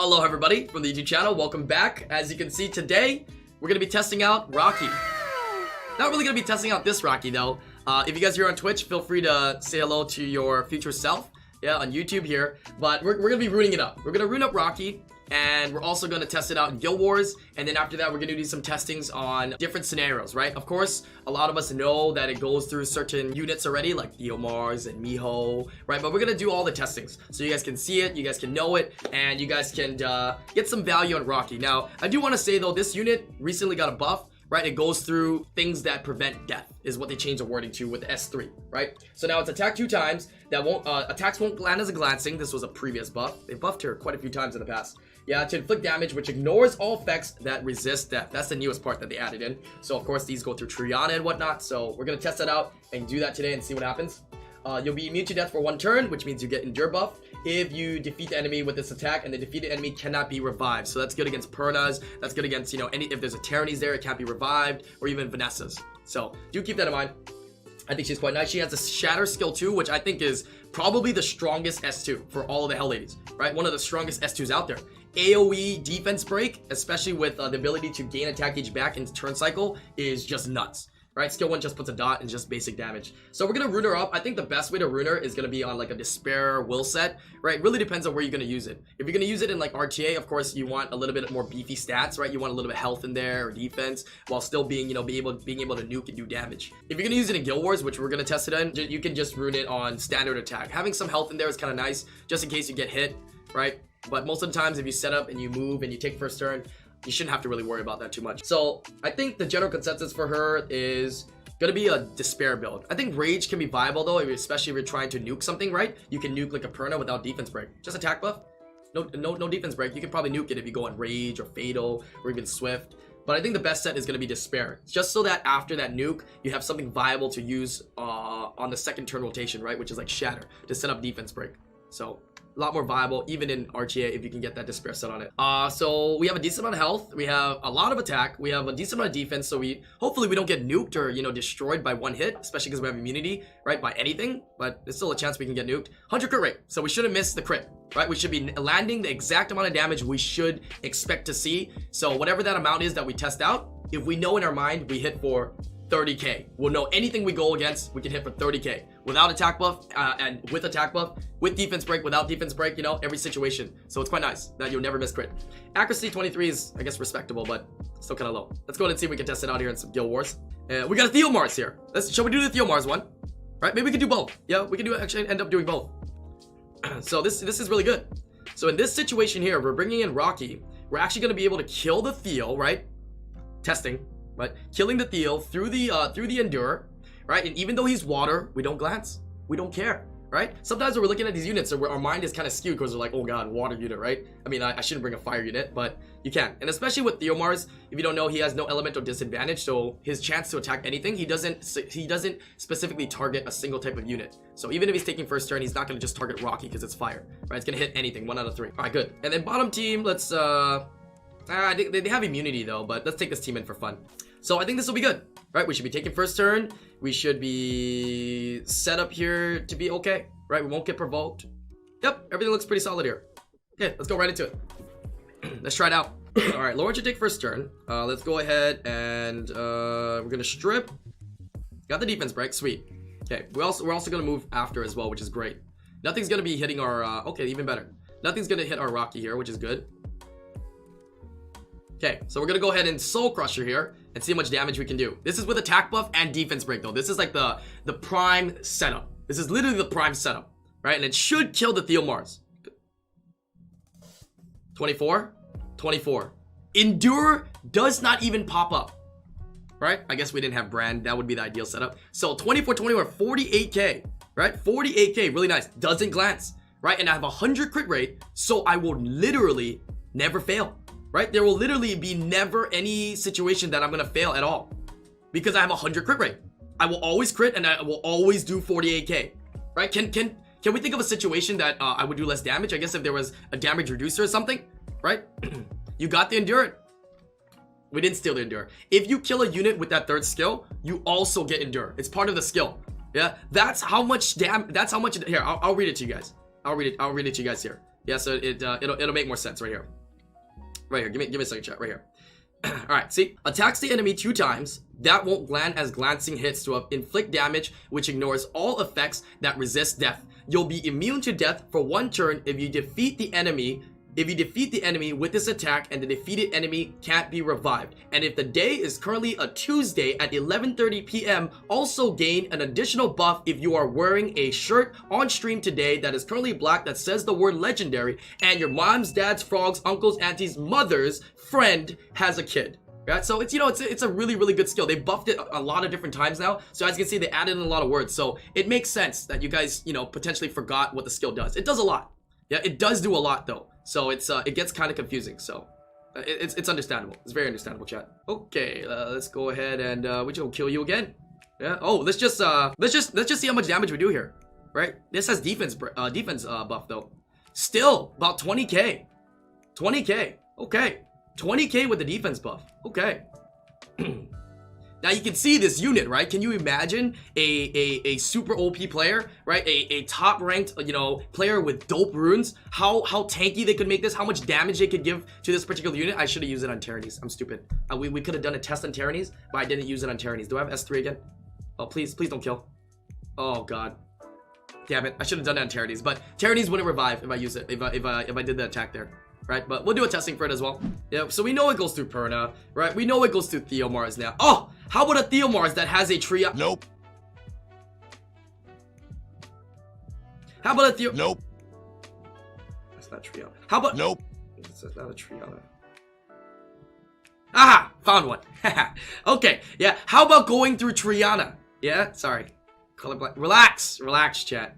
Hello everybody from the YouTube channel, welcome back. As you can see today, we're going to be testing out Raki. Not really going to be testing out this Raki though. If you guys are here on Twitch, feel free to say hello to your future self. Yeah, on YouTube here. But we're going to be rooting it up. We're going to rune up Raki. And we're also going to test it out in Guild Wars. And then after that, we're going to do some testings on different scenarios, right? Of course, a lot of us know that it goes through certain units already, like Mars and Mijo, right? But we're going to do all the testings. So you guys can see it, you guys can know it, and you guys can get some value on Raki. Now, I do want to say though, this unit recently got a buff. Right, it goes through things that prevent death is what they changed the wording to with S3, right? So now it's attack 2 times. That won't attacks won't land as a glancing. This was a previous buff. They buffed her quite a few times in the past. Yeah, to inflict damage, which ignores all effects that resist death. That's the newest part that they added in. So of course these go through Triana and whatnot. So we're gonna test that out and do that today and see what happens. You'll be immune to death for 1 turn, which means you get endure buff if you defeat the enemy with this attack, and the defeated enemy cannot be revived. So that's good against Pernas. That's good against, you know, if there's a Tyrannies there, it can't be revived, or even Vanessas. So do keep that in mind. I think she's quite nice. She has a Shatter skill too, which I think is probably the strongest S2 for all of the Hell Ladies, right? One of the strongest S2s out there. AoE defense break, especially with the ability to gain attack gauge back in turn cycle, is just nuts. Right, skill 1 just puts a dot and just basic damage. So we're gonna rune her up. I think the best way to rune her is gonna be on like a despair will set, right? Really depends on where you're gonna use it. If you're gonna use it in like RTA, of course you want a little bit more beefy stats, right? You want a little bit of health in there or defense while still being, you know, being able to nuke and do damage. If you're gonna use it in Guild Wars, which we're gonna test it in, you can just rune it on standard attack. Having some health in there is kind of nice, just in case you get hit, right? But most of the times if you set up and you move and you take first turn, you shouldn't have to really worry about that too much. So I think the general consensus for her is gonna be a despair build. I think rage can be viable though, especially if you're trying to nuke something, right? You can nuke like a Perna without defense break. Just attack buff, no defense break. You can probably nuke it if you go on rage or fatal or even swift. But I think the best set is gonna be despair, just so that after that nuke, you have something viable to use on the second turn rotation, right? Which is like shatter to set up defense break. So a lot more viable even in RTA if you can get that despair set on it. So we have a decent amount of health, we have a lot of attack, we have a decent amount of defense, so hopefully we don't get nuked or, you know, destroyed by 1 hit, especially because we have immunity, right, by anything. But there's still a chance we can get nuked. 100 crit rate, so we shouldn't miss the crit, right? We should be landing the exact amount of damage we should expect to see. So whatever that amount is that we test out, if we know in our mind we hit for 30k, we'll know anything we go against we can hit for 30k without attack buff and with attack buff, with defense break, without defense break, you know, every situation. So it's quite nice that you'll never miss crit. Accuracy 23 is, I guess, respectable, but still kind of low. Let's go ahead and see if we can test it out here in some Guild Wars. We got a Mars here. Shall we do the Mars one? Right, maybe we can do both. Yeah, we can actually end up doing both. So this is really good. So in this situation here, we're bringing in Raki. We're actually going to be able to kill the Theo, right? Testing. Right, killing the Theo through the Endure, right? And even though he's water, we don't glance, we don't care, right? Sometimes when we're looking at these units, so our mind is kind of skewed because we're like, oh god, water unit, right? I mean, I shouldn't bring a fire unit, but you can. And especially with Mars, if you don't know, he has no elemental disadvantage, so his chance to attack anything, he doesn't specifically target a single type of unit. So even if he's taking first turn, he's not going to just target Raki because it's fire, right? It's going to hit anything, 1 out of 3. All right, good. And then bottom team, let's they have immunity though, but let's take this team in for fun. So I think this will be good, right? We should be taking first turn. We should be set up here to be okay, right? We won't get provoked. Yep, everything looks pretty solid here. Okay, let's go right into it. Let's try it out. All right, Lauren should take first turn. Let's go ahead and we're gonna strip. Got the defense break, sweet. Okay, we're also gonna move after as well, which is great. Nothing's gonna be hitting our okay, even better. Nothing's gonna hit our Raki here, which is good. Okay, so we're gonna go ahead and Soul Crusher here and see how much damage we can do. This is with attack buff and defense break though. This is like the prime setup. This is literally the prime setup, right? And it should kill the Mars. 24, 24. Endure does not even pop up, right? I guess we didn't have brand. That would be the ideal setup. So 24, 24, 48k, right? 48k, really nice. Doesn't glance, right? And I have 100 crit rate, so I will literally never fail. Right? There will literally be never any situation that I'm going to fail at all because I have 100 crit rate. I will always crit and I will always do 48k. Right? Can we think of a situation that I would do less damage? I guess if there was a damage reducer or something, right? You got the Endure. We didn't steal the Endure. If you kill a unit with that 3rd skill, you also get Endure. It's part of the skill. Yeah? That's how much here, I'll read it to you guys. I'll read it to you guys here. Yeah, so it'll make more sense right here. Right here, give me a second, chat, right here. Alright, see? Attacks the enemy 2 times. That won't land as glancing hits to inflict damage, which ignores all effects that resist death. You'll be immune to death for 1 turn if you defeat the enemy. If you defeat the enemy with this attack and the defeated enemy can't be revived. And if the day is currently a Tuesday at 11:30 p.m, also gain an additional buff if you are wearing a shirt on stream today that is currently black that says the word legendary and your mom's, dad's, frog's, uncle's, auntie's, mother's friend has a kid. Right? So it's, you know, it's a really, really good skill. They buffed it a lot of different times now. So as you can see, they added in a lot of words. So it makes sense that you guys, you know, potentially forgot what the skill does. It does a lot. Yeah, it does do a lot though. So it's it gets kind of confusing. So it's understandable. It's very understandable, chat. Okay, let's go ahead and we will kill you again. Yeah. Oh, let's just see how much damage we do here. Right? This has defense buff though. Still about 20k. 20k. Okay. 20k with the defense buff. Okay. Now you can see this unit, right? Can you imagine a super OP player, right? A top ranked, you know, player with dope runes. How tanky they could make this, how much damage they could give to this particular unit. I should have used it on Tyrannies. I'm stupid. We could have done a test on Tyrannies, but I didn't use it on Tyrannies. Do I have S3 again? Oh, please don't kill. Oh god. Damn it. I should have done it on Tyrannies, but Tyrannies wouldn't revive if I use it, if I did the attack there. Right, but we'll do a testing for it as well. Yeah, so we know it goes through Perna, right? We know it goes through Theomars now. Oh, how about a Theomars that has a Triana? Nope. How about a Theo? Nope. That's not Triana. How about? Nope. That's not a Triana. Aha! Found one. Okay, yeah. How about going through Triana? Yeah, sorry. Color black. Relax, chat.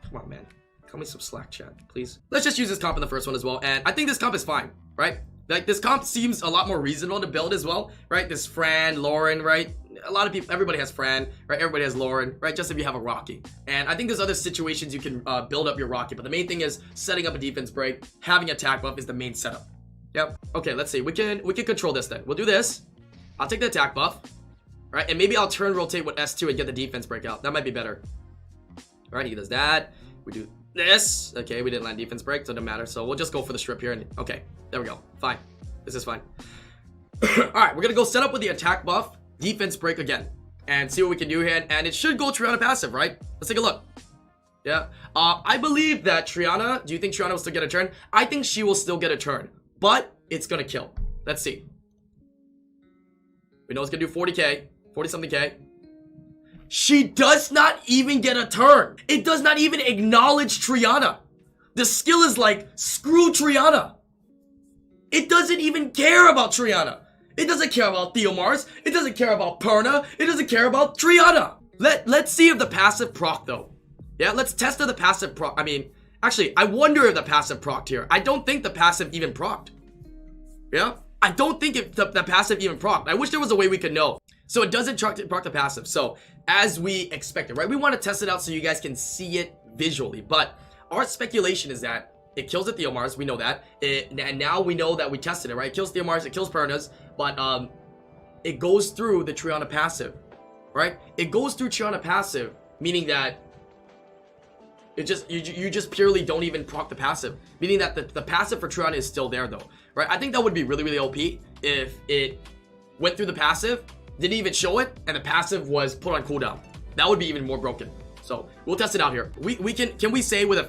Come on, man. Call me some slack, chat, please. Let's just use this comp in the first one as well. And I think this comp is fine, right? Like, this comp seems a lot more reasonable to build as well, right? This Fran, Lauren, right? A lot of people, everybody has Fran, right? Everybody has Lauren, right? Just if you have a Raki. And I think there's other situations you can build up your Raki. But the main thing is setting up a defense break. Having attack buff is the main setup. Yep. Okay, let's see. We can control this then. We'll do this. I'll take the attack buff, right? And maybe I'll turn rotate with S2 and get the defense break out. That might be better. All right, he does that. We do this. Okay, we didn't land defense break, so it doesn't matter. So we'll just go for the strip here. And okay, there we go. Fine. This is fine. All right, we're gonna go set up with the attack buff, defense break again, and see what we can do here. And it should go Triana passive, right? Let's take a look. Yeah. I believe that Triana. Do you think Triana will still get a turn? I think she will still get a turn, but it's gonna kill. Let's see. We know it's gonna do 40k, 40 something k. She does not even get a turn. It does not even acknowledge Triana. The skill is like, screw Triana. It doesn't even care about Triana. It doesn't care about Theomars. It doesn't care about Perna. It doesn't care about Triana. Let's see if the passive proc though. Yeah, let's test if the passive proc. I mean, actually, I wonder if the passive procced here. I don't think the passive even procced. Yeah, I don't think the passive even procced. I wish there was a way we could know. So it doesn't proc the passive. So as we expected, right? We want to test it out so you guys can see it visually. But our speculation is that it kills the Theomars. We know that. And now we know that we tested it, right? It kills Theomars. It kills Pernas. But it goes through the Triana passive, right? It goes through Triana passive, meaning that it just you just purely don't even proc the passive, meaning that the passive for Triana is still there though, right? I think that would be really, really OP if it went through the passive, didn't even show it, and the passive was put on cooldown. That would be even more broken. So we'll test it out here. Can we say with a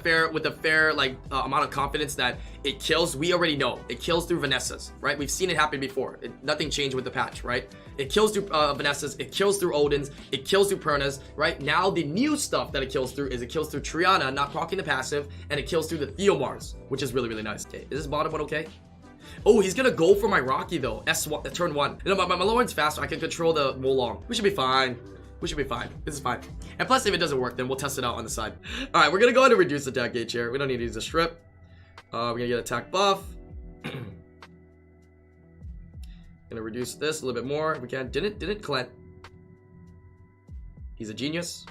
fair like amount of confidence that it kills? We already know it kills through Vanessa's, right? We've seen it happen before. Nothing changed with the patch, right? It kills through Vanessa's, it kills through Odin's, it kills through Perna's, right? Now the new stuff that it kills through is it kills through Triana, not proccing the passive, and it kills through the Theomars, which is really, really nice. Okay, is this bottom one okay? Oh, he's gonna go for my Raki though. Turn 1. You know, my Lauren's faster. I can control the Wolong. We should be fine. We should be fine. This is fine. And plus, if it doesn't work, then we'll test it out on the side. All right, we're gonna go ahead and reduce attack gauge here. We don't need to use a strip. We're gonna get attack buff. Gonna reduce this a little bit more. We can. Didn't Clint. He's a genius.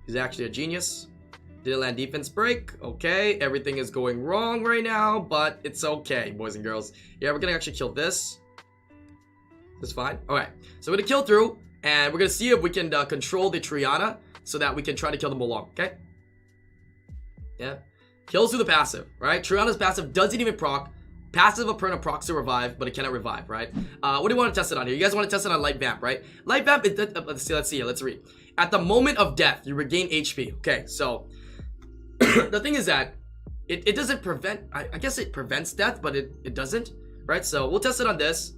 He's actually a genius. Didn't land defense break. Okay, everything is going wrong right now, but it's okay, boys and girls. Yeah, we're gonna actually kill this. That's fine. All right, so we're gonna kill through. And we're going to see if we can control the Triana so that we can try to kill them along, okay? Yeah. Kills through the passive, right? Triana's passive doesn't even proc. Passive of Perna procs to revive, but it cannot revive, right? What do you want to test it on here? You guys want to test it on Light Vamp, right? Light Vamp, let's see here, let's read. At the moment of death, you regain HP. Okay, so the thing is that it doesn't prevent, I guess it prevents death, but it doesn't, right? So we'll test it on this,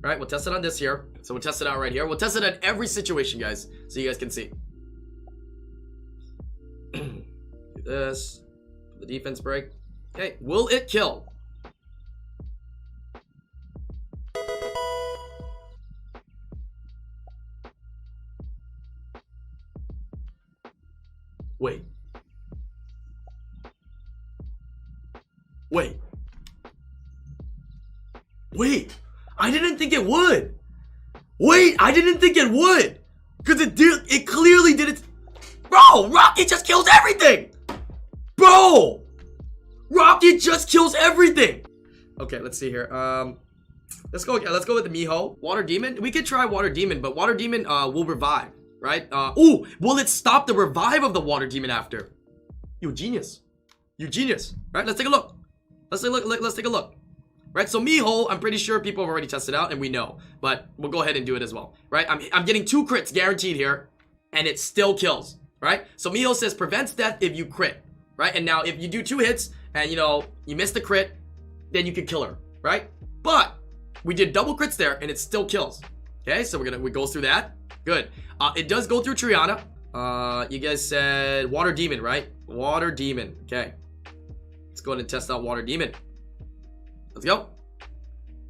right? We'll test it on this here. So we'll test it out right here. We'll test it on every situation, guys, so you guys can see. Do this. The defense break. Okay, will it kill? Wait. Wait. Wait. I didn't think it would. Wait, I didn't think it would. Because it clearly did it. Bro, Raki just kills everything. Bro. Raki just kills everything. Okay, let's see here. Let's go with the Mijo. Water Demon. We could try Water Demon, but Water Demon will revive, right? Ooh, will it stop the revive of the Water Demon after? You genius. You genius. Right, let's take a look. Let's take a look. Right, so Mijo, I'm pretty sure people have already tested out and we know, but we'll go ahead and do it as well. Right, I'm getting 2 crits guaranteed here, and it still kills. Right, so Mijo says prevents death if you crit. Right, and now if you do 2 hits and you know you miss the crit, then you can kill her. Right, but we did double crits there and it still kills. Okay, so we go through that. Good. It does go through Triana. You guys said Water Demon, right? Water Demon. Okay. Let's go ahead and test out Water Demon. Let's go.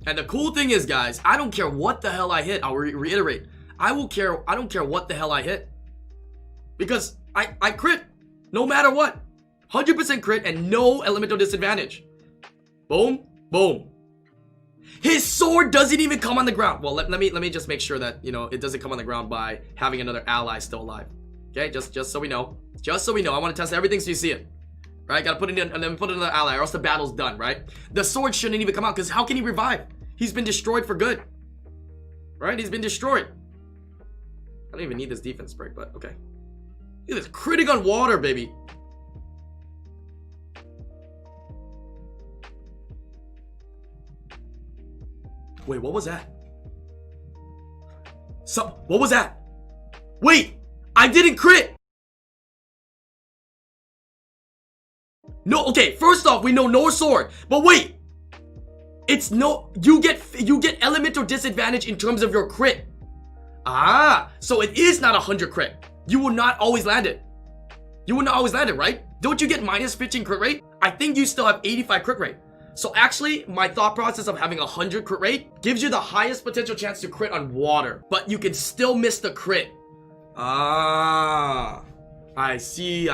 And the cool thing is, guys, I don't care what the hell I hit. I'll reiterate. I don't care what the hell I hit. Because I crit. No matter what. 100% crit and no elemental disadvantage. Boom. Boom. His sword doesn't even come on the ground. Well, let me just make sure that, you know, it doesn't come on the ground by having another ally still alive. Okay, just so we know. Just so we know. I want to test everything so you see it. Right? Gotta put it in and then put another ally or else the battle's done, right? The sword shouldn't even come out because how can he revive? He's been destroyed for good. Right? He's been destroyed. I don't even need this defense break, but okay. Look at this. Critting on water, baby. Wait, what was that? What was that? Wait, I didn't crit. No, okay, first off, we know no sword. But wait. It's no, you get elemental disadvantage in terms of your crit. Ah, so it is not 100 crit. You will not always land it. You will not always land it, right? Don't you get minus 15 crit rate? I think you still have 85 crit rate. So actually, my thought process of having 100 crit rate gives you the highest potential chance to crit on water, but you can still miss the crit. Ah, I see.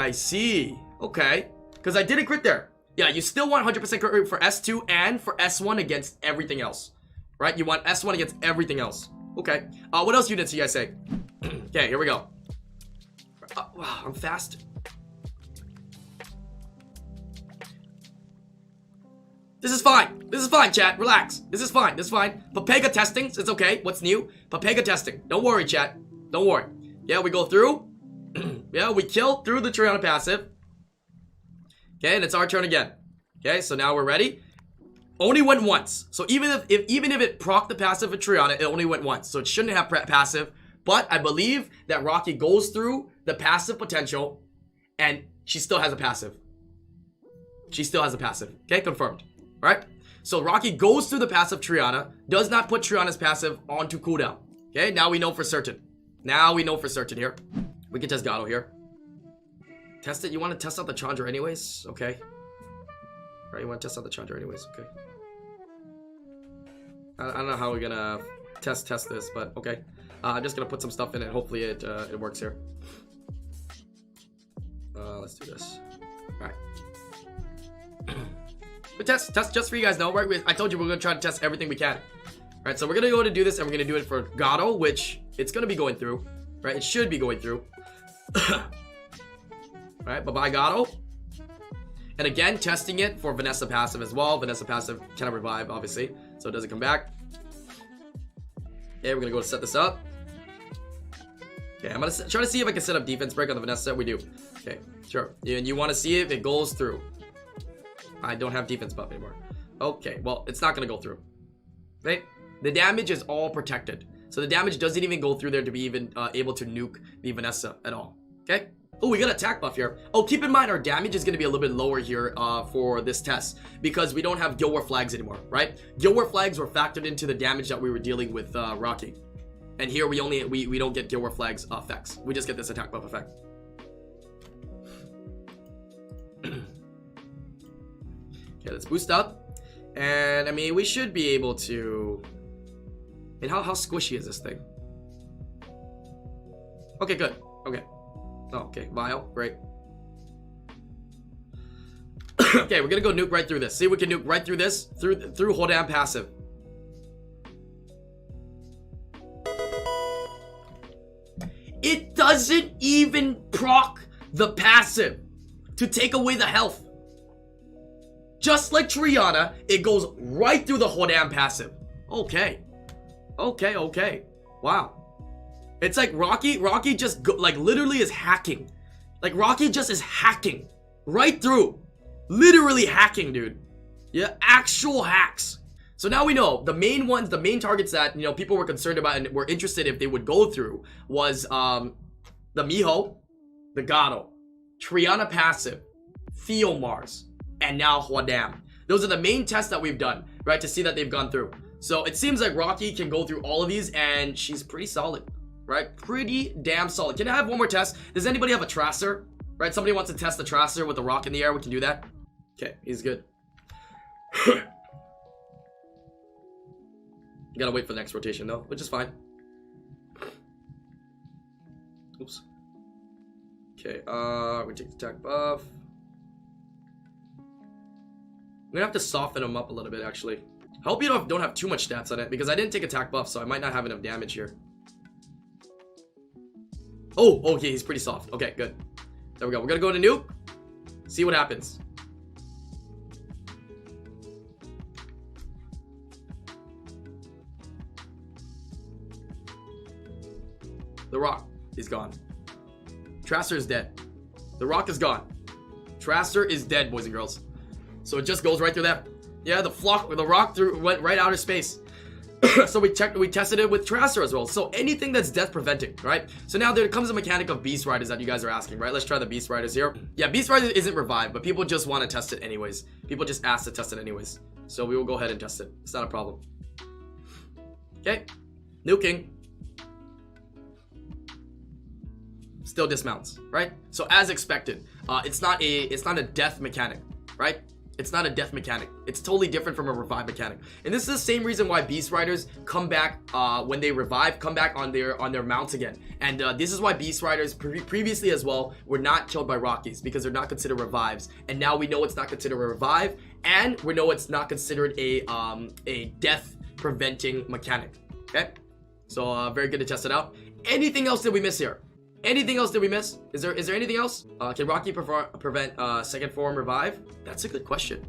Okay, because I didn't crit there. Yeah, you still want 100% crit rate for S2 and for S1 against everything else, right? You want S1 against everything else. Okay, what else units do you guys say? Okay, here we go. Wow, I'm fast. This is fine. This is fine, chat. Relax. This is fine. This is fine. Papega testing. It's okay. What's new? Papega testing. Don't worry, chat. Don't worry. Yeah, we go through. Yeah, we kill through the Triana passive. Okay, and it's our turn again. Okay, so now we're ready. Only went once. So even if it proc the passive of Triana, it only went once. So it shouldn't have passive. But I believe that Raki goes through the passive potential and she still has a passive. She still has a passive. Okay, confirmed. Right? So Raki goes through the passive Triana, does not put Triana's passive onto cooldown. Okay, now we know for certain. Now we know for certain here. We can test Gato here. Test it. You want to test out the Chandra anyways? Okay. Right, you want to test out the Chandra anyways? Okay. I don't know how we're gonna test this, but okay. I'm just gonna put some stuff in it. Hopefully it works here. Let's do this. All right. But test just for you guys know, right? I told you we're gonna try to test everything we can. Right, so we're gonna go to do this and we're gonna do it for Gato, which it's gonna be going through. Right, it should be going through. Alright, bye-bye Gato. And again, testing it for Vanessa passive as well. Vanessa passive cannot revive, obviously, so it doesn't come back. Okay, we're gonna go to set this up. Okay, I'm gonna try to see if I can set up defense break on the Vanessa set. We do. Okay, sure. And you want to see if it goes through. I don't have defense buff anymore. Okay, well, it's not gonna go through. Right? The damage is all protected. So the damage doesn't even go through there to be even able to nuke the Vanessa at all. Okay? Oh, we got attack buff here. Oh, keep in mind our damage is going to be a little bit lower here for this test because we don't have Guild War flags anymore, right? Guild War flags were factored into the damage that we were dealing with Raki. And here we don't get Guild War flags effects. We just get this attack buff effect. Okay, let's boost up. And I mean, we should be able to... And how squishy is this thing? Okay, good. Okay. Oh, okay, Vile, great. Okay, we're gonna go nuke right through this. See if we can nuke right through this, through Hodan passive. It doesn't even proc the passive to take away the health. Just like Triana, it goes right through the Hodan passive. Okay. Okay, okay. Wow. It's like Raki just like literally is hacking. Like Raki just is hacking right through. Literally hacking, dude. Yeah, actual hacks. So now we know the main ones, the main targets that, you know, people were concerned about and were interested if they would go through was the Mijo, the Gato, Triana passive, Theomars, and now Hwadam. Those are the main tests that we've done, right, to see that they've gone through. So it seems like Raki can go through all of these and she's pretty solid. Right? Pretty damn solid. Can I have one more test? Does anybody have a Trasar? Right? Somebody wants to test the Trasar with a rock in the air. We can do that. Okay, he's good. You gotta wait for the next rotation though, which is fine. Oops. Okay, we take the attack buff. I'm gonna have to soften him up a little bit actually. I hope you don't have too much stats on it because I didn't take attack buff, so I might not have enough damage here. Oh, okay, he's pretty soft. Okay, good. There we go. We're gonna go to nuke. See what happens. The rock is gone. Trasar is dead. The rock is gone. Trasar is dead, boys and girls. So it just goes right through there. Yeah, the rock went right outer space. So we tested it with Trasar as well. So anything that's death preventing, right? So now there comes a mechanic of Beast Riders that you guys are asking, right? Let's try the Beast Riders here. Yeah, Beast Riders isn't revived, but people just want to test it anyways. People just ask to test it anyways. So we will go ahead and test it. It's not a problem. Okay, nuking. Still dismounts, right? So as expected, it's not a death mechanic, right? It's not a death mechanic. It's totally different from a revive mechanic. And this is the same reason why Beast Riders come back when they revive, come back on their mounts again. And this is why Beast Riders previously as well were not killed by Rockies because they're not considered revives. And now we know it's not considered a revive, and we know it's not considered a death preventing mechanic. Okay, so very good to test it out. Anything else that we miss here? Anything else that we miss? Is there anything else? Can Raki prevent second form revive? That's a good question.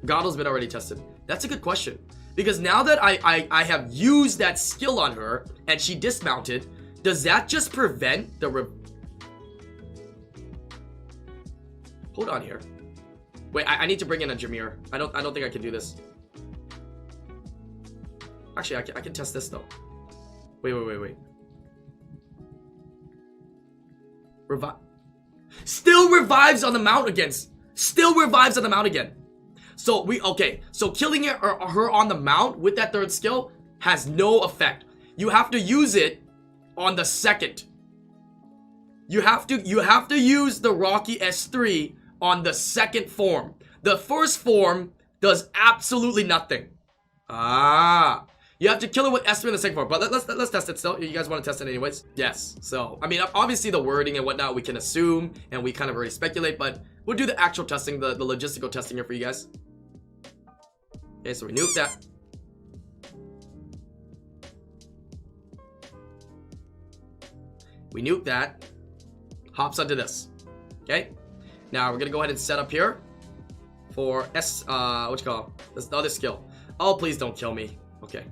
Goddle's been already tested. That's a good question. Because now that I have used that skill on her and she dismounted, does that just prevent the Hold on here. Wait, I need to bring in a Jameer. I don't think I can do this. Actually, I can test this though. Wait. Still revives on the mount again. Still revives on the mount again. So so killing her on the mount with that third skill has no effect. You have to use it on the second. You have to use the Raki S3 on the second form. The first form does absolutely nothing. You have to kill it with S3 in the second form. But let's test it still. You guys want to test it anyways? Yes. So, I mean, obviously the wording and whatnot we can assume and we kind of already speculate, but we'll do the actual testing, the logistical testing here for you guys. Okay, so we nuke that. We nuke that. Hops onto this. Okay. Now we're gonna go ahead and set up here for what you call this other skill. Oh, please don't kill me. Okay.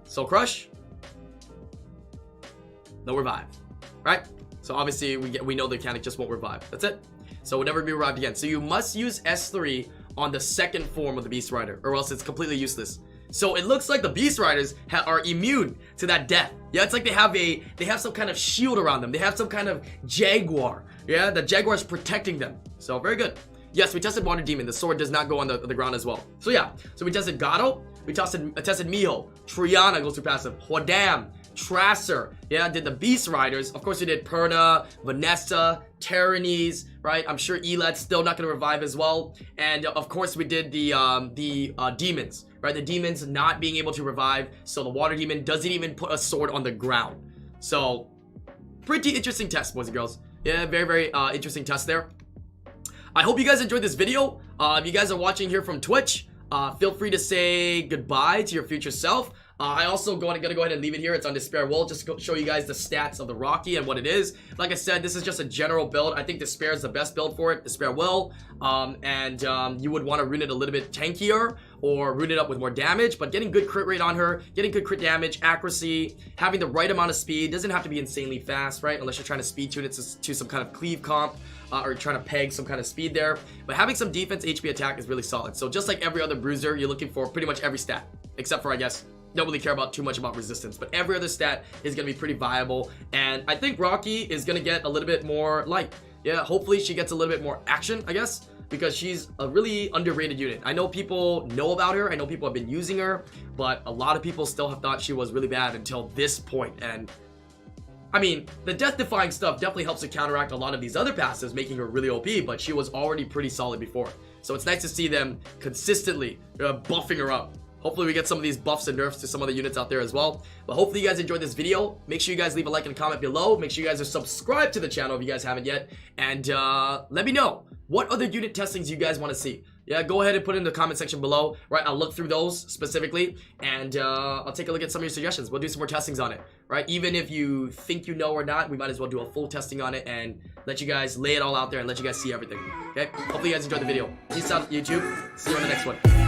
Soul Crush. No revive. Right? So obviously we know the mechanic just won't revive. That's it. So it would never be revived again. So you must use S3 on the second form of the Beast Rider, or else it's completely useless. So it looks like the Beast Riders are immune to that death. Yeah, it's like they have some kind of shield around them. They have some kind of jaguar. Yeah, the jaguar is protecting them. So very good. Yes, we tested Water Demon. The sword does not go on the ground as well. So yeah, so we tested Gato. We tested Mijo. Triana goes through passive. Hodam. Trasar. Yeah, did the Beast Riders. Of course, we did Perna, Vanessa, Tyrannies, right? I'm sure Elad's still not going to revive as well. And of course, we did the demons, right? The demons not being able to revive. So the Water Demon doesn't even put a sword on the ground. So pretty interesting test, boys and girls. Yeah, very, very interesting test there. I hope you guys enjoyed this video. If you guys are watching here from Twitch, feel free to say goodbye to your future self. I also gonna go ahead and leave it here. It's on Despair Will, just to show you guys the stats of the Raki and what it is. Like I said, this is just a general build. I think Despair is the best build for it. Despair Will, you would want to rune it a little bit tankier or rune it up with more damage, but getting good crit rate on her, getting good crit damage, accuracy, having the right amount of speed. Doesn't have to be insanely fast, right? Unless you're trying to speed tune it to some kind of cleave comp. Or trying to peg some kind of speed there. But having some defense, HP, attack is really solid. So just like every other bruiser, you're looking for pretty much every stat. Except for, I guess, don't really care too much about resistance. But every other stat is going to be pretty viable. And I think Raki is going to get a little bit more light. Yeah, hopefully she gets a little bit more action, I guess. Because she's a really underrated unit. I know people know about her. I know people have been using her. But a lot of people still have thought she was really bad until this point. And I mean, the death-defying stuff definitely helps to counteract a lot of these other passives, making her really OP, but she was already pretty solid before. So it's nice to see them consistently buffing her up. Hopefully we get some of these buffs and nerfs to some other units out there as well. But hopefully you guys enjoyed this video. Make sure you guys leave a like and a comment below. Make sure you guys are subscribed to the channel if you guys haven't yet. And let me know what other unit testings you guys want to see. Yeah, go ahead and put it in the comment section below, right? I'll look through those specifically, and I'll take a look at some of your suggestions. We'll do some more testings on it, right? Even if you think you know or not, we might as well do a full testing on it and let you guys lay it all out there and let you guys see everything, okay? Hopefully you guys enjoyed the video. Peace out, YouTube. See you on the next one.